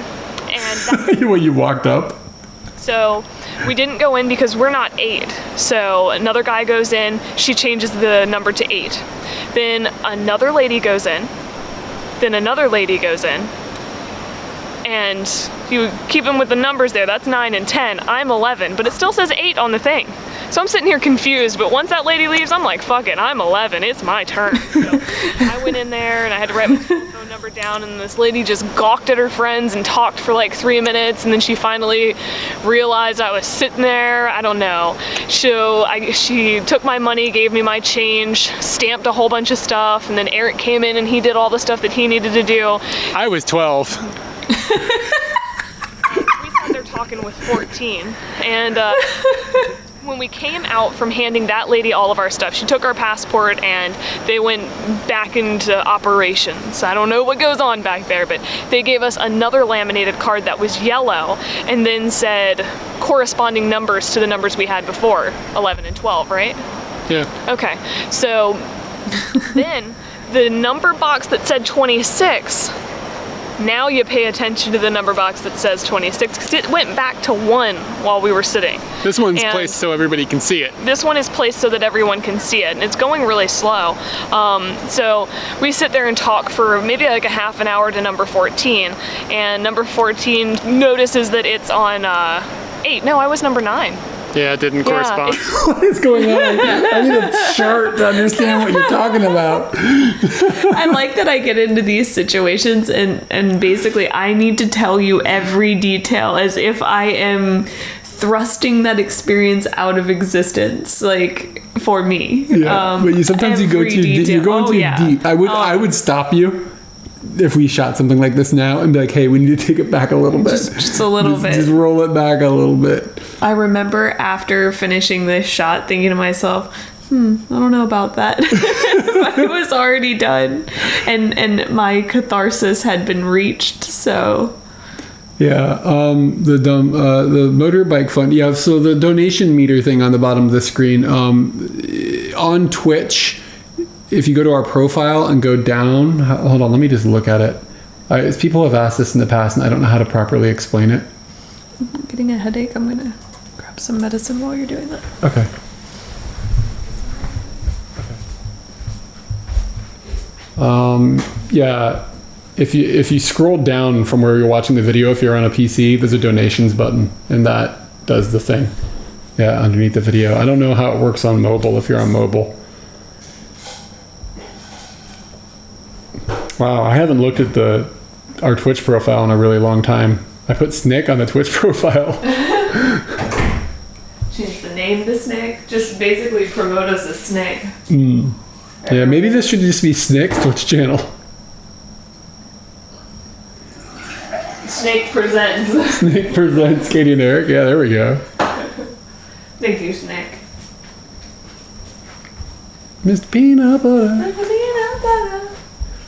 And when you walked up? So we didn't go in because we're not 8. So another guy goes in, she changes the number to 8. Then another lady goes in. Then another lady goes in. And you keep them with the numbers there, that's 9 and 10. I'm 11, but it still says 8 on the thing. So I'm sitting here confused, but once that lady leaves, I'm like, fuck it, I'm 11, it's my turn. So I went in there and I had to write my phone number down, and this lady just gawked at her friends and talked for like 3 minutes, and then she finally realized I was sitting there, I don't know. So she took my money, gave me my change, stamped a whole bunch of stuff, and then Eric came in and he did all the stuff that he needed to do. I was 12. We sat there talking with 14, and when we came out from handing that lady all of our stuff, she took our passport and they went back into operations. I don't know what goes on back there, but they gave us another laminated card that was yellow and then said corresponding numbers to the numbers we had before, 11 and 12, right? Yeah. Okay, so then the number box that said 26, now you pay attention to the number box that says 26 because it went back to 1 while we were sitting. This one's placed so everybody can see it. This one is placed so that everyone can see it, and it's going really slow. So we sit there and talk for maybe like a half an hour to number 14, and number 14 notices that it's on 8. No, I was number 9. Yeah, it didn't correspond. What is going on? I need a chart to understand what you're talking about. I like that I get into these situations and basically I need to tell you every detail as if I am thrusting that experience out of existence, like for me. Yeah, but sometimes you go too deep. You're going too deep. I would stop you if we shot something like this now and be like, hey, we need to take it back a little bit. Just a little bit. Just roll it back a little bit. I remember after finishing this shot thinking to myself, I don't know about that. But it was already done. And my catharsis had been reached, so... Yeah, the motorbike fund. Yeah, so the donation meter thing on the bottom of the screen. On Twitch, if you go to our profile and go down... Hold on, let me just look at it. People have asked this in the past, and I don't know how to properly explain it. I'm getting a headache. I'm going to grab some medicine while you're doing that. Okay. Yeah, if you scroll down from where you're watching the video, if you're on a PC, there's a donations button, and that does the thing. Yeah, underneath the video. I don't know how it works on mobile if you're on mobile. Wow, I haven't looked at our Twitch profile in a really long time. I put Snick on the Twitch profile. Change the name to Snick. Just basically promote us as Snick. Yeah, maybe this should just be Snick's Twitch channel. Snake presents. Snick presents Katie and Eric. Yeah, there we go. Thank you, Snick. Mr. Peanut Butter. Peanut butter.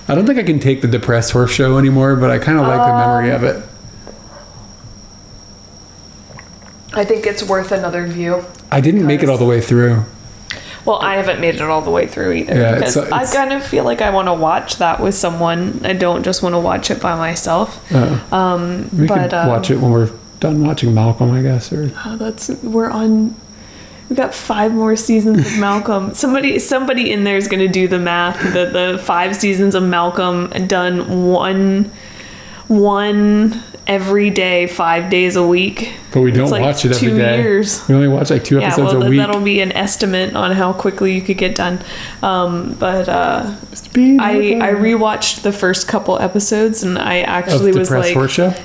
I don't think I can take the Depressed Horse Show anymore, but I kind of like the memory of it. I think it's worth another view. I didn't make it all the way through. Well, I haven't made it all the way through either. Yeah, because I kind of feel like I want to watch that with someone. I don't just want to watch it by myself. We could watch it when we're done watching Malcolm, I guess. Or we've got 5 more seasons of Malcolm. Somebody in there is going to do the math. The 5 seasons of Malcolm done one every day, 5 days a week. But we don't watch it every 2 day. years. We only watch like 2 episodes a week. That'll be an estimate on how quickly you could get done. I rewatched the first couple episodes, and I actually was like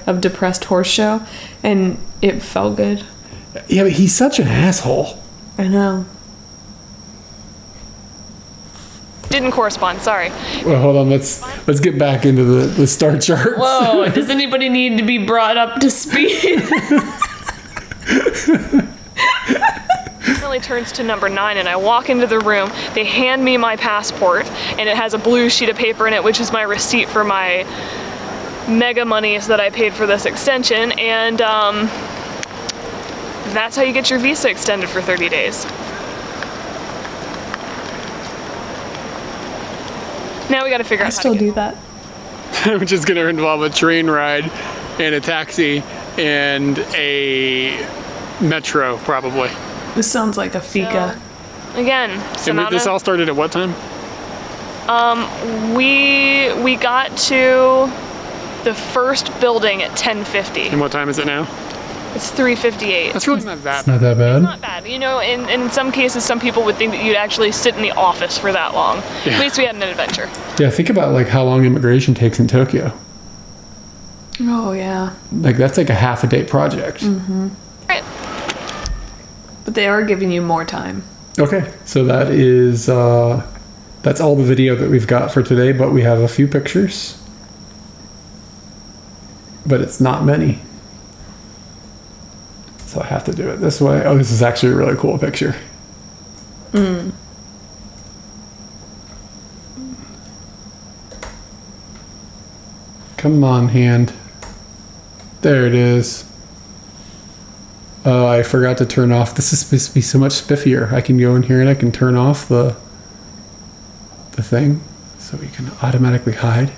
of Depressed Horse Show, and it felt good. Yeah, but he's such an asshole. I know. Didn't correspond, sorry. Well, hold on. Let's get back into the star charts. Whoa, does anybody need to be brought up to speed? Finally turns to number 9, and I walk into the room. They hand me my passport, and it has a blue sheet of paper in it, which is my receipt for my mega monies that I paid for this extension, and that's how you get your visa extended for 30 days. Now we got to figure out how to do that. Which is going to involve a train ride and a taxi and a metro, probably. This sounds like a fika. So, again, and this all started at what time? We got to the first building at 10:50. And what time is it now? It's 3:58. That's really not that bad. Not that bad. It's not bad. You know, in some cases, some people would think that you'd actually sit in the office for that long. Yeah. At least we had an adventure. Yeah, think about like how long immigration takes in Tokyo. Oh, yeah. Like that's like a half a day project. Mm-hmm. Right. But they are giving you more time. Okay, so that is that's all the video that we've got for today, but we have a few pictures. But it's not many. So I have to do it this way. Oh, this is actually a really cool picture. Come on, hand. There it is. Oh, I forgot to turn off. This is supposed to be so much spiffier. I can go in here and I can turn off the thing. So we can automatically hide.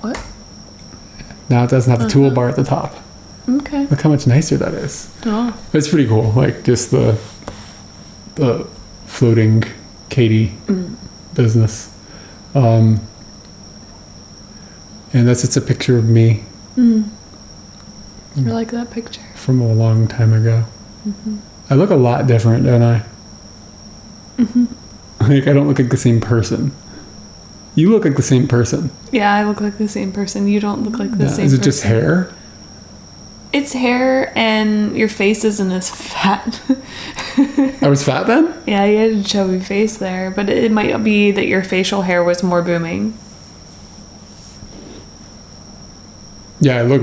What? Now it doesn't have the toolbar at the top. Okay. Look how much nicer that is. Oh. It's pretty cool. Like just the floating Katie business. And it's a picture of me. I like that picture. From a long time ago. I look a lot different, don't I? Like I don't look like the same person. You look like the same person. Yeah, I look like the same person. You don't look like the same person. Is it just hair? It's hair and your face isn't as fat. I was fat then? Yeah, you had a chubby face there, but it might be that your facial hair was more booming. Yeah, I look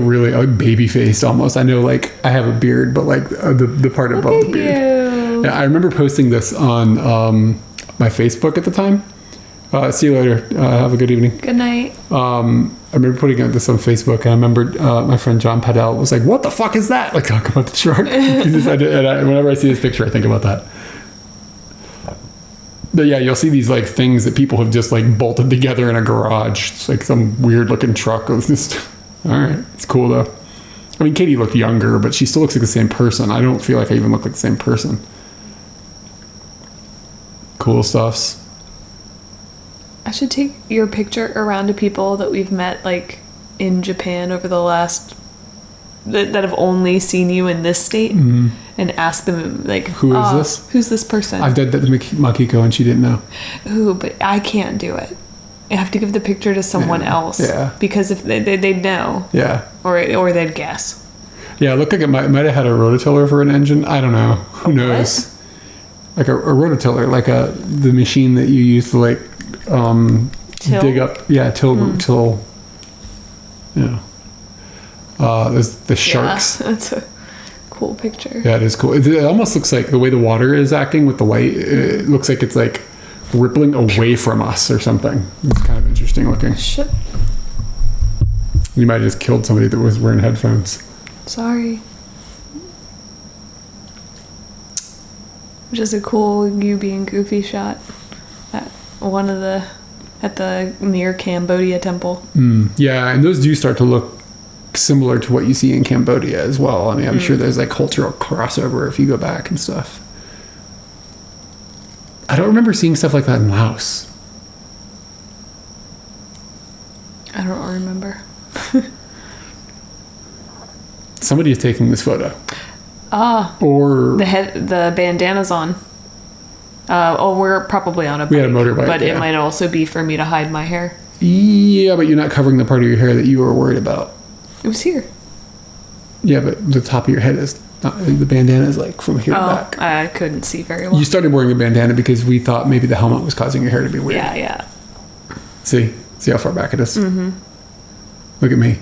baby faced almost. I know, like I have a beard, but like the part above the beard. Yeah, I remember posting this on my Facebook at the time. See you later. Have a good evening. Good night. I remember putting this on Facebook, and I remember my friend John Padell was like, "What the fuck is that?" Like talking about the shark. Whenever I see this picture, I think about that. But yeah, you'll see these like things that people have just like bolted together in a garage. It's like some weird looking truck. It was just all right. It's cool though. I mean, Katie looked younger, but she still looks like the same person. I don't feel like I even look like the same person. Cool stuffs. I should take your picture around to people that we've met, like, in Japan over the last... that have only seen you in this state, and ask them, like... Who is this? Who's this person? I've done that to Makiko, and she didn't know. Ooh, but I can't do it. I have to give the picture to someone else. Yeah. Because if they'd know. Yeah. Or they'd guess. Yeah, it looked like it might have had a rototiller for an engine. I don't know. Who knows? Like a rototiller, like the machine that you use to, like... dig up, till, you know, there's the sharks. Yeah, that's a cool picture. Yeah, it is cool. It almost looks like the way the water is acting with the light, it looks like it's like rippling away from us or something. It's kind of interesting looking. Shit. You might have just killed somebody that was wearing headphones. Sorry. Just a cool you being goofy shot at the near Cambodia temple. Yeah, and those do start to look similar to what you see in Cambodia as well. I mean, I'm sure there's like cultural crossover if you go back and stuff. I don't remember seeing stuff like that in Laos. I don't remember. Somebody is taking this photo. Or the bandana's on. We're probably on a bike. We had a motorbike, but it might also be for me to hide my hair. Yeah, but you're not covering the part of your hair that you were worried about. It was here. Yeah, but the top of your head is not, the bandana is like from here to back. I couldn't see very well. You started wearing a bandana because we thought maybe the helmet was causing your hair to be weird. Yeah. See how far back it is? Mm-hmm. Look at me.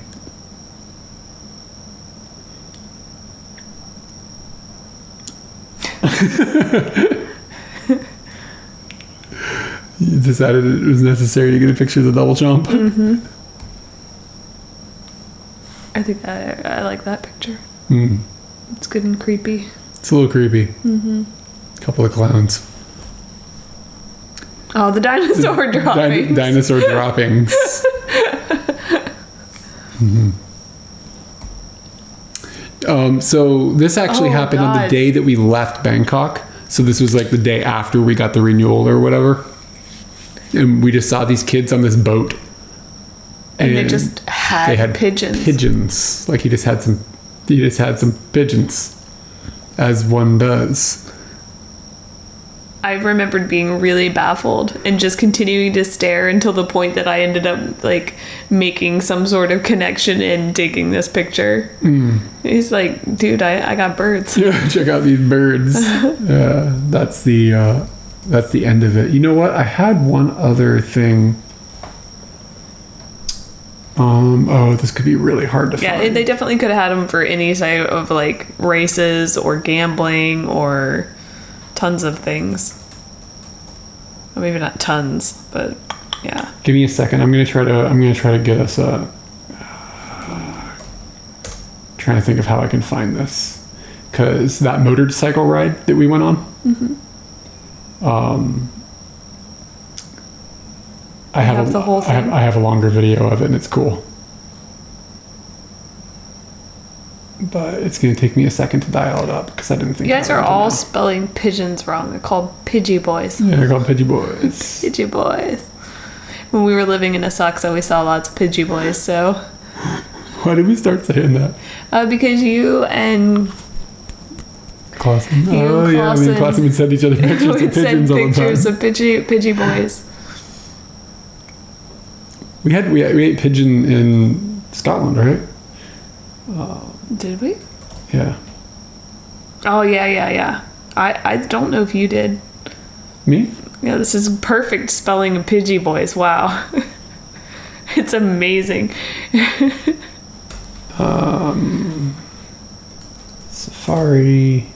You decided it was necessary to get a picture of the double jump. Mm-hmm. I think I like that picture. It's good and creepy. It's a little creepy. Mm-hmm. Couple of clowns. Oh, the dinosaur droppings. Dinosaur droppings. So this actually happened on the day that we left Bangkok. So this was like the day after we got the renewal or whatever. And we just saw these kids on this boat. And they just had pigeons. Pigeons. Like he just had some pigeons. As one does. I remembered being really baffled and just continuing to stare until the point that I ended up like making some sort of connection and digging this picture. He's like, dude, I got birds. Yeah, check out these birds. That's the end of it. You know what? I had one other thing. This could be really hard to find. Yeah, they definitely could have had them for any type of like races or gambling or tons of things. Well, maybe not tons, but yeah. Give me a second. I'm gonna try to get us trying to think of how I can find this, because that motorcycle ride that we went on. I have the whole thing. I have a longer video of it, and it's cool. But it's going to take me a second to dial it up because I didn't think. You guys are all spelling pigeons wrong. They're called Pidgey boys. Yeah, they're called Pidgey boys. Pidgey boys. When we were living in Asakusa, we saw lots of Pidgey boys. So. Why did we start saying that? Because you and. Clausen. Me and Clausen would send each other pictures of pigeons all the time. Pictures of Pidgey boys. We ate pigeon in Scotland, right? Did we? Yeah. Oh yeah. I don't know if you did. Me? Yeah, this is perfect spelling of Pidgey boys. Wow. It's amazing. Safari.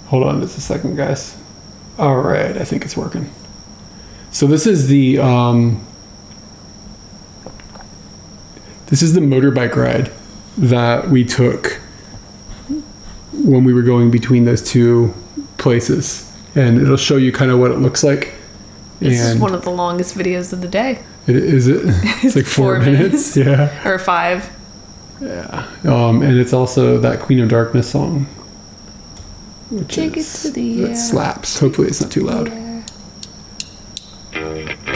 Hold on just a second, guys. All right, I think it's working. So this is the motorbike ride that we took when we were going between those two places, and it'll show you kind of what it looks like. This is one of the longest videos of the day. Is it? It's like 4 minutes. Yeah. Or 5. Yeah. And it's also that Queen of Darkness song. Take it to the air. That slaps. Hopefully it's not too loud.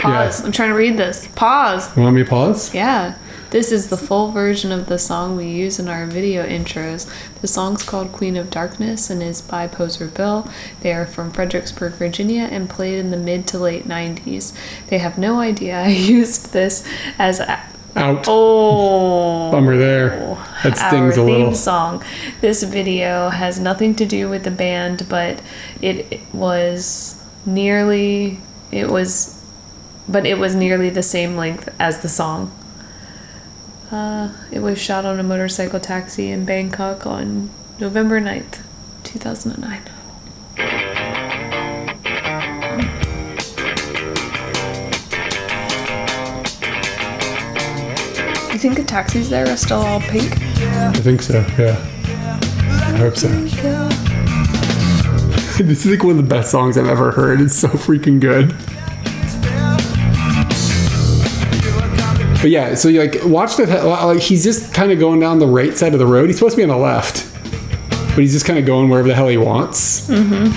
Pause. I'm trying to read this. Pause. You want me to pause? Yeah. This is the full version of the song we use in our video intros. The song's called Queen of Darkness and is by Poser Bill. They are from Fredericksburg, Virginia, and played in the mid to late 90s. They have no idea I used this as out. Oh, bummer there. That stings a little. Our theme song. This video has nothing to do with the band, but it was nearly the same length as the song. It was shot on a motorcycle taxi in Bangkok on November 9th, 2009. You think the taxis there are still all pink? I think so, yeah. I hope so. This is like one of the best songs I've ever heard. It's so freaking good. But yeah, so you like watch like he's just kind of going down the right side of the road. He's supposed to be on the left, but he's just kind of going wherever the hell he wants. Mm-hmm.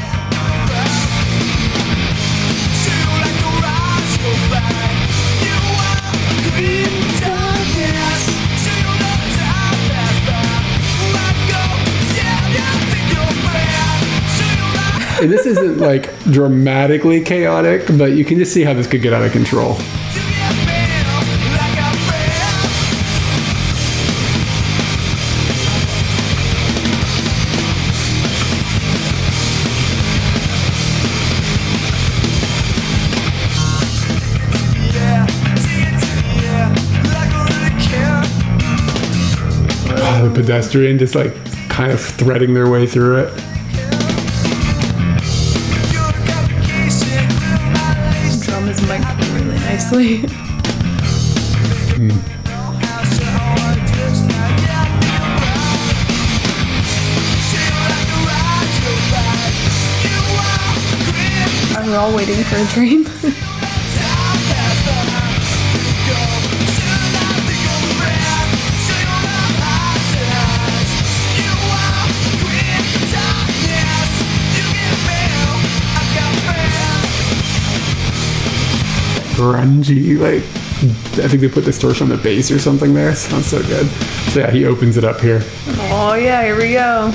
And this isn't like dramatically chaotic, but you can just see how this could get out of control. The pedestrian just like kind of threading their way through it. Drum is mic'd really nicely. Are we all waiting for a train? Grungy, like I think they put distortion on the bass or something there. Sounds so good. So yeah, he opens it up here. Oh yeah, here we go.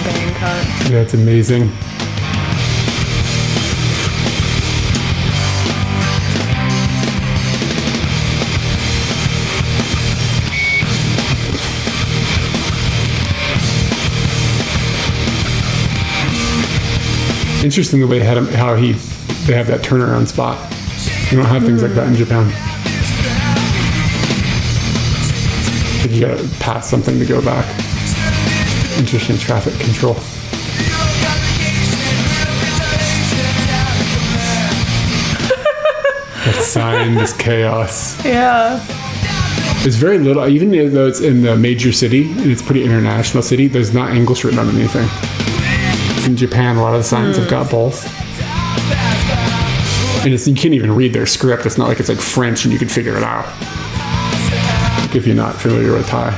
Bangkok. Yeah, it's amazing. Interesting the way they have that turnaround spot. You don't have things like that in Japan. Like you gotta pass something to go back. Interesting traffic control. That sign, this chaos. Yeah. There's very little, even though it's in the major city, and it's a pretty international city, there's not English written on anything. In Japan, a lot of the signs have got both. And you can't even read their script. It's not like it's like French and you can figure it out. If you're not familiar with Thai.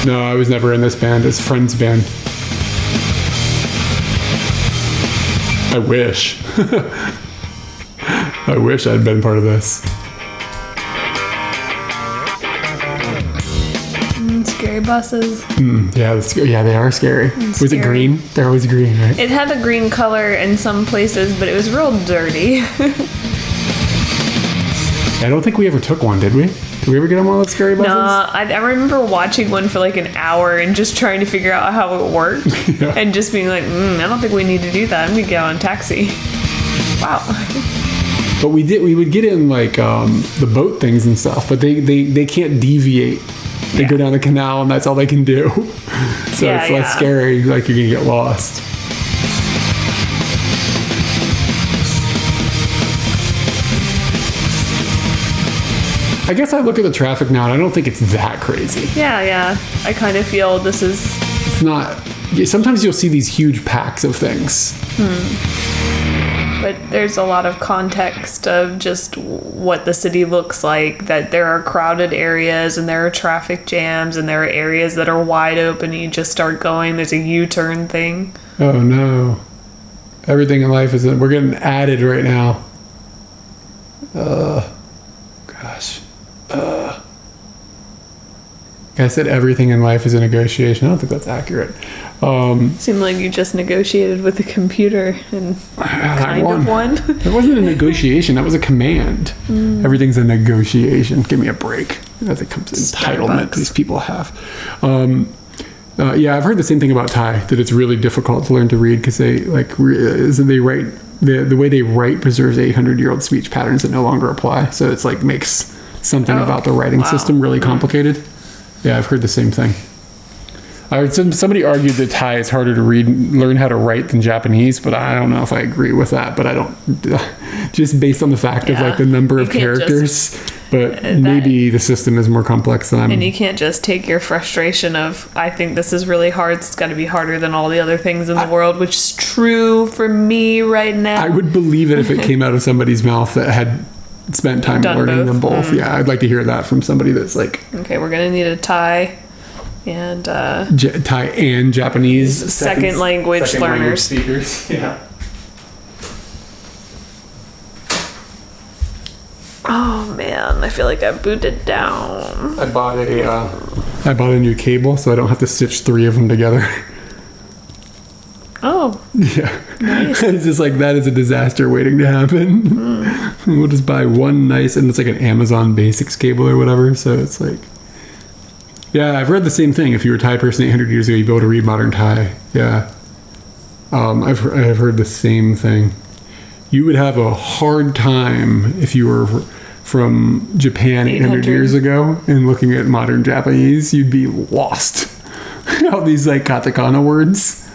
No, I was never in this band. It's a friend's band. I wish. I wish I'd been part of this. Scary buses. Yeah, they are scary. Was it scary. green? They're always green, right? It had a green color in some places, but it was real dirty. I don't think we ever took one, did we? Did we ever get on one of those scary buses? Nah, I remember watching one for like an hour and just trying to figure out how it worked. Yeah. And just being like, I don't think we need to do that. I'm going to get on a taxi. Wow. But we would get in like the boat things and stuff, but they can't deviate. They go down the canal and that's all they can do. So it's less scary, like you're going to get lost. I guess I look at the traffic now and I don't think it's that crazy. Yeah. I kind of feel this is... It's not... Sometimes you'll see these huge packs of things. But there's a lot of context of just what the city looks like, that there are crowded areas and there are traffic jams and there are areas that are wide open and you just start going. There's a U-turn thing. Oh no. Everything in life we're getting added right now. Gosh. I said everything in life is a negotiation. I don't think that's accurate. Seemed like you just negotiated with the computer and kind of won. It wasn't a negotiation. That was a command. Everything's a negotiation. Give me a break. As it comes to entitlement these people have. I've heard the same thing about Thai, that it's really difficult to learn to read because they write the way they write preserves 800-year-old speech patterns that no longer apply. So it's like makes something about the writing system really complicated. Yeah, I've heard the same thing. I heard somebody argued that Thai is harder to learn how to write than Japanese, but I don't know if I agree with that. But I don't, just based on the fact of like the number of characters. But maybe the system is more complex than And you can't just take your frustration of, I think this is really hard, it's got to be harder than all the other things in the world, which is true for me right now. I would believe it if it came out of somebody's mouth that had spent time learning them both. Yeah, I'd like to hear that from somebody that's like... Okay, we're going to need a Thai and... Thai and Japanese. Second language learners. Speakers, yeah. Oh man, I feel like I booted down. I bought a new cable so I don't have to stitch 3 of them together. Oh. Yeah. Nice. It's just like, that is a disaster waiting to happen. We'll just buy one nice, and it's like an Amazon Basics cable or whatever. So it's like, yeah, I've read the same thing. If you were a Thai person 800 years ago, you'd be able to read modern Thai. Yeah. I've heard the same thing. You would have a hard time if you were from Japan 800 years ago and looking at modern Japanese. You'd be lost. All these like katakana words.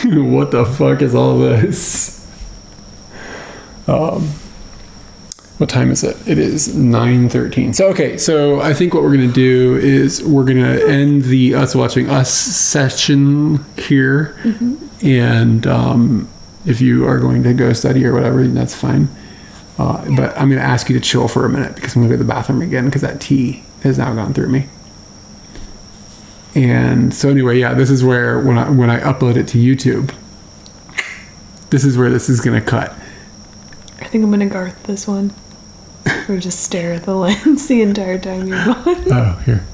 What the fuck is all this? What time is it? It is 9:13. So I think what we're gonna do is we're gonna end the Us Watching Us session here, and if you are going to go study or whatever, that's fine. But I'm gonna ask you to chill for a minute because I'm gonna go to the bathroom again because that tea has now gone through me. And so anyway, yeah, this is where when I upload it to YouTube, this is where this is gonna cut. I think I'm gonna Garth this one. Or just stare at the lens the entire time you're gone. Oh, here.